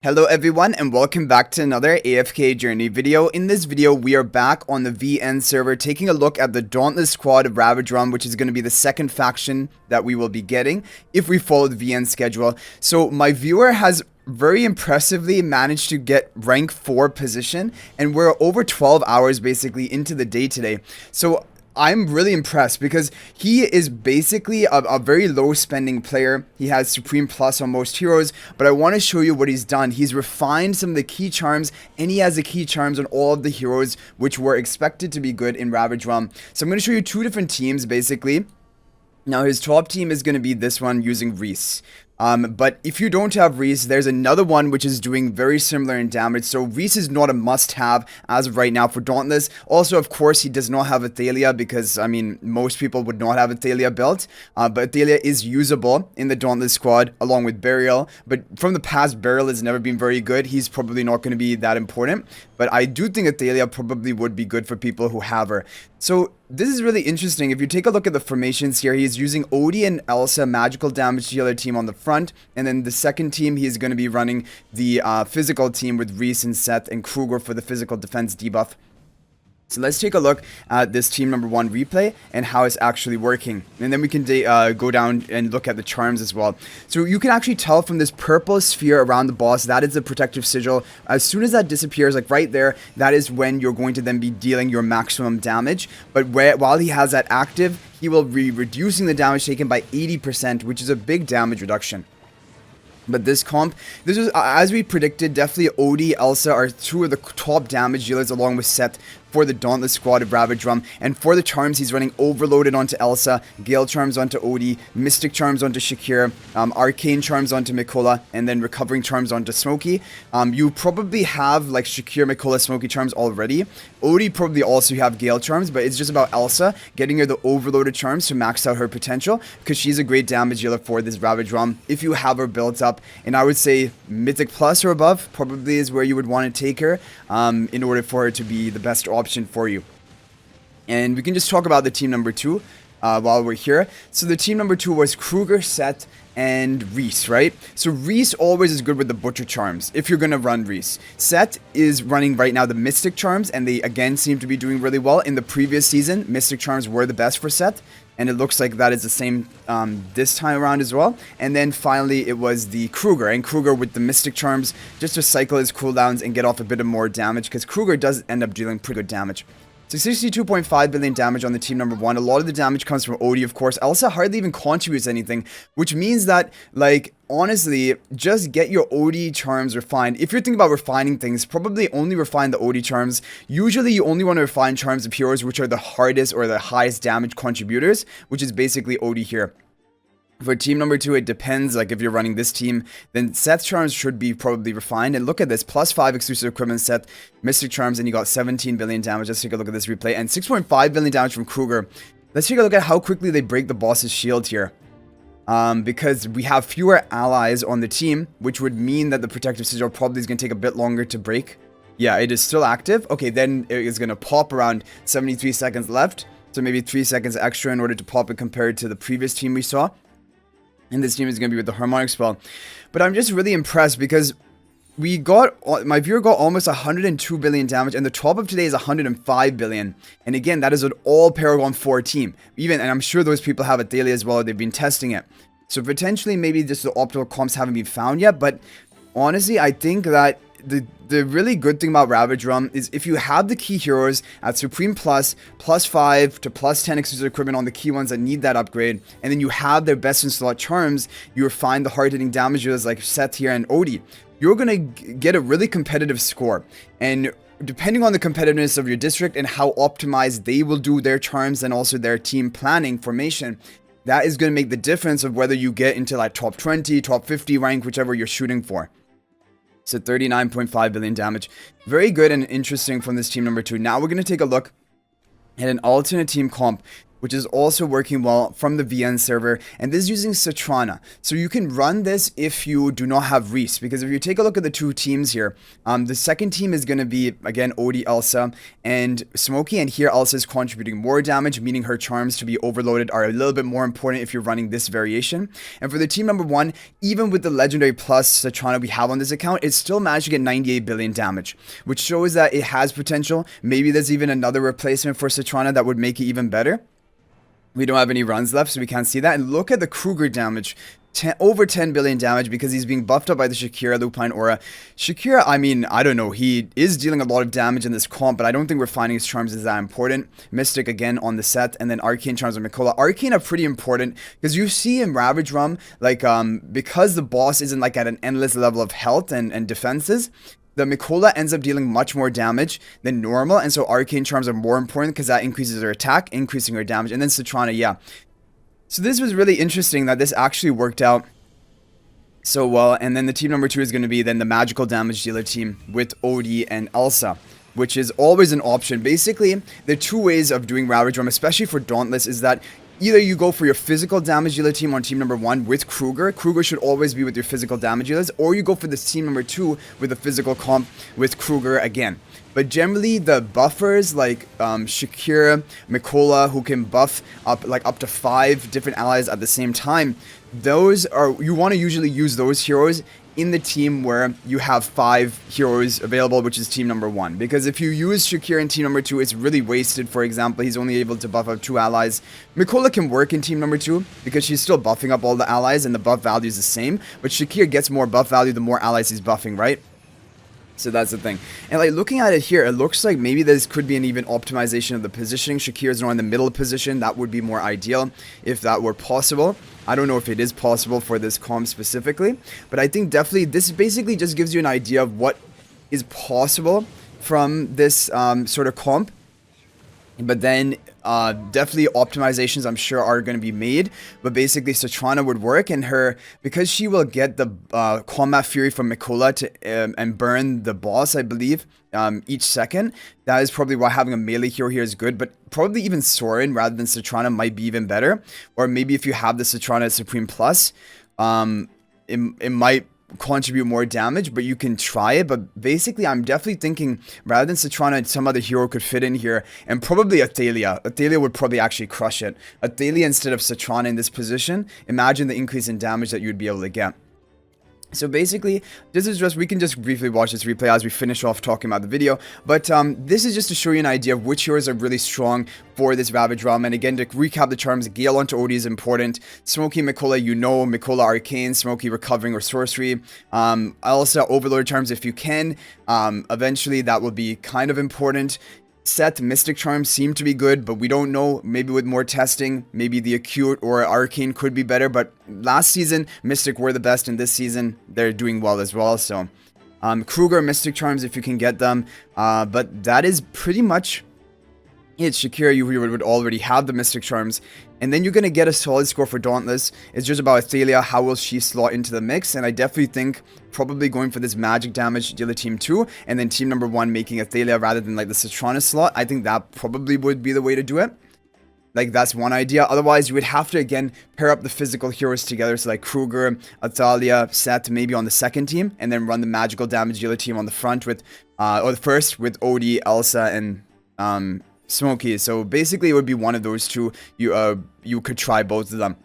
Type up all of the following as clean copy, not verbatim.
Hello everyone and welcome back to another AFK journey video. In this video, we are back on the VN server taking a look at the Dauntless squad of Ravaged, which is going to be the second faction that we will be getting if we follow the VN schedule. So my viewer has very impressively managed to get rank 4 position, and we're over 12 hours basically into the day today. So I'm really impressed because he is basically a very low spending player. He has Supreme Plus on most heroes, but I want to show you what he's done. He's refined some of the key charms, and he has the key charms on all of the heroes which were expected to be good in Ravaged. So I'm going to show you two different teams basically. Now his top team is going to be this one using Reese. But if you don't have Reese, there's another one which is doing very similar in damage. So Reese is not a must-have as of right now for Dauntless. Also, of course, he does not have Athalia because, I mean, most people would not have Athalia built. But Athalia is usable in the Dauntless squad along with Burial. But from the past, Burial has never been very good. He's probably not going to be that important. But I do think Athalia probably would be good for people who have her. So this is really interesting. If you take a look at the formations here, he's using Odie and Elsa magical damage to the other team on the front. And then the second team, he's going to be running the physical team with Reese and Seth and Kruger for the physical defense debuff. So let's take a look at this team number 1 replay and how it's actually working. And then we can go down and look at the charms as well. So you can actually tell from this purple sphere around the boss, that is the protective sigil. As soon as that disappears, like right there, that is when you're going to then be dealing your maximum damage. But while he has that active, he will be reducing the damage taken by 80%, which is a big damage reduction. But this comp, this was, as we predicted, definitely Odie, Elsa are two of the top damage dealers along with Seth for the Dauntless squad of Ravaged. And for the charms, he's running Overloaded onto Elsa, Gale Charms onto Odie, Mystic Charms onto Shakir, Arcane Charms onto Mikola, and then Recovering Charms onto Smokey. You probably have like Shakir, Mikola, Smokey Charms already. Odie probably also have Gale Charms, but it's just about Elsa getting her the Overloaded Charms to max out her potential, because she's a great damage dealer for this Ravaged if you have her built up. And I would say Mythic Plus or above probably is where you would want to take her in order for her to be the best option for you. And we can just talk about the team number 2 while we're here. So the team number 2 was Kruger, Seth, and Reese, right? So Reese always is good with the Butcher Charms if you're going to run Reese. Seth is running right now the Mystic Charms, and they again seem to be doing really well. In the previous season, Mystic Charms were the best for Seth, and it looks like that is the same this time around as well. And then finally it was the Kruger, and Kruger with the Mystic Charms just to cycle his cooldowns and get off a bit of more damage, because Kruger does end up dealing pretty good damage. So 62.5 billion damage on the team number 1. A lot of the damage comes from Odie, of course. Elsa hardly even contributes anything, which means that, like, honestly, just get your Odie charms refined. If you're thinking about refining things, probably only refine the Odie charms. Usually, you only want to refine charms of heroes which are the hardest or the highest damage contributors, which is basically Odie here. For team number 2, it depends, like if you're running this team, then Seth's charms should be probably refined. And look at this, +5 exclusive equipment Seth, Mystic Charms, and you got 17 billion damage. Let's take a look at this replay. And 6.5 billion damage from Kruger. Let's take a look at how quickly they break the boss's shield here. Because we have fewer allies on the team, which would mean that the protective sigil probably is going to take a bit longer to break. Yeah, it is still active. Okay, then it is going to pop around 73 seconds left. So maybe 3 seconds extra in order to pop it compared to the previous team we saw. And this team is going to be with the Harmonic spell. But I'm just really impressed because my viewer got almost 102 billion damage, and the top of today is 105 billion. And again, that is an all Paragon 4 team. And I'm sure those people have Athalia as well. They've been testing it. So potentially maybe just the optimal comps haven't been found yet. But honestly, I think that the really good thing about Ravaged is if you have the key heroes at Supreme Plus, +5 to +10 exclusive equipment on the key ones that need that upgrade, and then you have their best in slot charms, you refine the hard-hitting damage dealers like Seth here and Odie, you're going to get a really competitive score. And depending on the competitiveness of your district and how optimized they will do their charms and also their team planning formation, that is going to make the difference of whether you get into like top 20, top 50 rank, whichever you're shooting for. So 39.5 billion damage. Very good and interesting from this team number 2. Now we're going to take a look at an alternate team comp. which is also working well from the VN server, and this is using Citrana. So you can run this if you do not have Reese, because if you take a look at the two teams here, the second team is going to be, again, Odie, Elsa, and Smokey, and here Elsa is contributing more damage, meaning her charms to be overloaded are a little bit more important if you're running this variation. And for the team number 1, even with the Legendary Plus Citrana we have on this account, it still managed to get 98 billion damage, which shows that it has potential. Maybe there's even another replacement for Citrana that would make it even better. We don't have any runs left, so we can't see that. And look at the Kruger damage. Over 10 billion damage because he's being buffed up by the Shakira Lupine Aura. Shakira, I mean, I don't know. He is dealing a lot of damage in this comp, but I don't think refining his charms is that important. Mystic again on the set, and then Arcane charms on Mikola. Arcane are pretty important because you see in Ravage Rum, like, because the boss isn't like at an endless level of health and defenses, the Mikola ends up dealing much more damage than normal, and so Arcane Charms are more important because that increases her attack, increasing her damage. And then Citrana, yeah. So this was really interesting that this actually worked out so well. And then the team number 2 is going to be then the magical damage dealer team with Odie and Elsa, which is always an option. Basically, the two ways of doing Ravage Rum, especially for Dauntless, is that either you go for your physical damage dealer team on team number 1 with Kruger. Kruger should always be with your physical damage dealers. Or you go for this team number 2 with a physical comp with Kruger again. But generally, the buffers like Shakira, Mikola, who can buff up to 5 different allies at the same time, those are, you want to usually use those heroes in the team where you have 5 heroes available, which is team number 1. Because if you use Shakira in team number 2, it's really wasted. For example, he's only able to buff up 2 allies. Mikola can work in team number 2 because she's still buffing up all the allies and the buff value is the same. But Shakira gets more buff value the more allies he's buffing, right? So that's the thing. And like looking at it here, it looks like maybe this could be an even optimization of the positioning. Shakira's not in the middle position. That would be more ideal if that were possible. I don't know if it is possible for this comp specifically, but I think definitely this basically just gives you an idea of what is possible from this sort of comp. But then definitely optimizations I'm sure are going to be made, but basically Citrana would work, and her, because she will get the combat fury from Mikola to and burn the boss, I believe, each second. That is probably why having a melee hero here is good, but probably even Sorin rather than Citrana might be even better. Or maybe if you have the Citrana Supreme Plus, it might contribute more damage, but you can try it. But basically, I'm definitely thinking rather than Citrana, some other hero could fit in here, and probably Athalia. Athalia would probably actually crush it. Athalia instead of Citrana in this position. Imagine the increase in damage that you'd be able to get. So basically, this is just, we can just briefly watch this replay as we finish off talking about the video, but this is just to show you an idea of which heroes are really strong for this Ravage Realm. And again, to recap the charms, Gale onto Odie is important, Smokey, Mikola, you know, Mikola Arcane, Smokey Recovering or Sorcery, Elsa Overload charms if you can, eventually that will be kind of important. Seth, Mystic Charms seem to be good, but we don't know. Maybe with more testing, maybe the Acute or Arcane could be better. But last season, Mystic were the best, and this season, they're doing well as well. So, Kruger, Mystic Charms if you can get them. But that is pretty much it. Shakira, you would already have the Mystic Charms. And then you're going to get a solid score for Dauntless. It's just about Athalia. How will she slot into the mix? And I definitely think probably going for this magic damage dealer team 2. And then team number 1 making Athalia rather than like the Citrana slot. I think that probably would be the way to do it. Like, that's one idea. Otherwise, you would have to, again, pair up the physical heroes together. So, like, Kruger, Athalia, Seth, maybe on the second team. And then run the magical damage dealer team on the front with, or the first with Odie, Elsa, and, Smokey. So basically it would be one of those two. You could try both of them.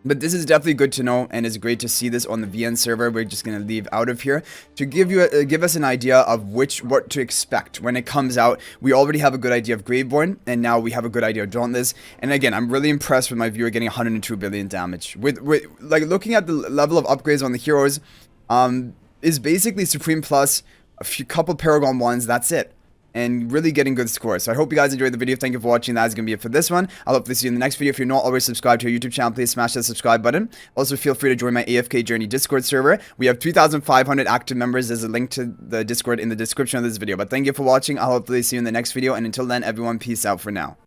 But this is definitely good to know, and it's great to see this on the VN server. We're just going to leave out of here to give us an idea of what to expect when it comes out. We already have a good idea of Graveborn, and now we have a good idea of Dauntless. And again, I'm really impressed with my viewer getting 102 billion damage. With like looking at the level of upgrades on the heroes, is basically Supreme Plus, a couple Paragon ones. That's it. And really getting good scores. So I hope you guys enjoyed the video. Thank you for watching. That is going to be it for this one. I'll hopefully see you in the next video. If you're not already subscribed to our YouTube channel, please smash that subscribe button. Also, feel free to join my AFK Journey Discord server. We have 3,500 active members. There's a link to the Discord in the description of this video. But thank you for watching. I'll hopefully see you in the next video. And until then, everyone, peace out for now.